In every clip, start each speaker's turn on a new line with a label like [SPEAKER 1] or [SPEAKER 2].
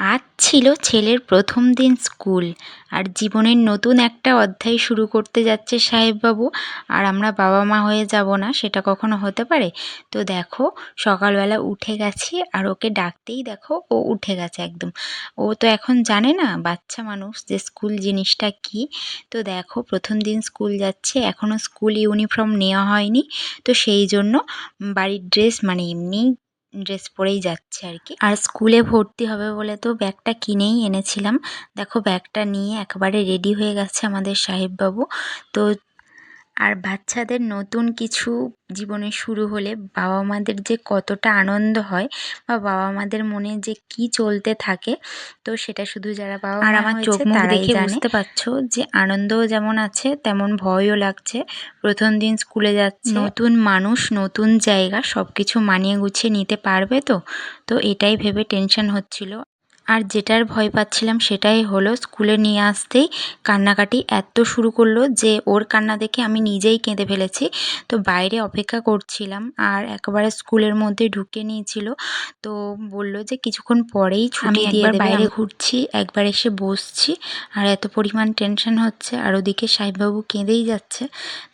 [SPEAKER 1] আজ ছিল ছেলের প্রথম দিন স্কুল, আর জীবনের নতুন একটা অধ্যায় শুরু করতে যাচ্ছে সাহেববাবু। আর আমরা বাবা মা হয়ে যাব না, সেটা কখনো হতে পারে? তো দেখো, সকালবেলা উঠে গেছি আর ওকে ডাকতেই দেখো ও উঠে গেছে একদম। ও তো এখন জানে না, বাচ্চা মানুষ, যে স্কুল জিনিসটা কি। তো দেখো, প্রথম দিন স্কুল যাচ্ছে, এখনও স্কুল ইউনিফর্ম নেওয়া হয়নি। তো সেই জন্য বাড়ির ড্রেস, মানে এমনি ড্রেস পরেই যাচ্ছে আর কি। আর স্কুলে ভর্তি হবে বলে তো ব্যাগটা কিনেই এনেছিলাম। দেখো, ব্যাগটা নিয়ে একেবারে রেডি হয়ে গেছে আমাদের সাহেববাবু। তো আর বাচ্চাদের নতুন কিছু জীবনে শুরু হলে বাবা মাদের যে কতটা আনন্দ হয়, বা বাবা মাদের মনে যে কি চলতে থাকে, তো সেটা শুধু যারা বাবা মা
[SPEAKER 2] আমার
[SPEAKER 1] হয়েছে
[SPEAKER 2] চোখ মুখ
[SPEAKER 1] তারাই
[SPEAKER 2] দেখে
[SPEAKER 1] জানে।
[SPEAKER 2] বুঝতে
[SPEAKER 1] পারছো যে আনন্দও যেমন আছে তেমন ভয়ও লাগছে। প্রথম দিন স্কুলে যাচ্ছে, নতুন মানুষ, নতুন জায়গা, সব কিছু মানিয়ে গুছিয়ে নিতে পারবে তো? তো এটাই ভেবে টেনশন হচ্ছিল। আর যেটার ভয় পাচ্ছিলাম সেটাই হলো, স্কুলে নিয়ে আসতেই কান্নাকাটি এত শুরু করলো যে ওর কান্না দেখে আমি নিজেই কেঁদে ফেলেছি। তো বাইরে অপেক্ষা করছিলাম, আর একেবারে স্কুলের মধ্যে ঢুকিয়ে নিয়েছিল। তো বলল যে কিছুক্ষণ পরেই ছুটি দিয়ে দেবে। বাইরে ঘুরছি, একবার এসে বসছি, আর এত পরিমাণ টেনশন হচ্ছে, আর ওদিকে সাহেববাবু কেঁদেই যাচ্ছে।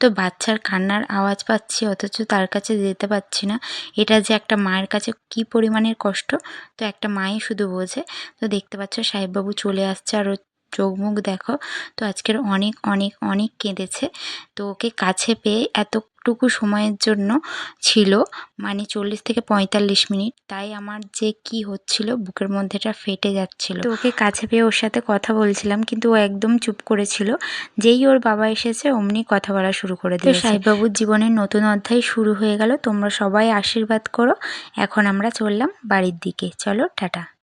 [SPEAKER 1] তো বাচ্চার কান্নার আওয়াজ পাচ্ছি, অথচ তার কাছে যেতে পারছি না। এটা যে একটা মায়ের কাছে কি পরিমাণের কষ্ট, তো একটা মাই শুধু বোঝে। তো দেখতে পাচ্ছ সাহেববাবু চলে আসছে, আর ওর চোখ মুখ দেখো। তো আজকের অনেক অনেক অনেক কেঁদেছে। তো ওকে কাছে পেয়ে এতটুকু সময়ের জন্য ছিল, মানে 40 থেকে 45 মিনিট, তাই আমার যে কি হচ্ছিল, বুকের মধ্যেটা ফেটে যাচ্ছিল। তো ওকে কাছে পেয়ে ওর সাথে কথা বলছিলাম, কিন্তু ও একদম চুপ করেছিল। যেই ওর বাবা এসেছে অমনি কথা বলা শুরু করে দিয়েছে। তো সাহেববাবুর জীবনের নতুন অধ্যায় শুরু হয়ে গেল। তোমরা সবাই আশীর্বাদ করো। এখন আমরা চললাম বাড়ির দিকে। চলো, টাটা।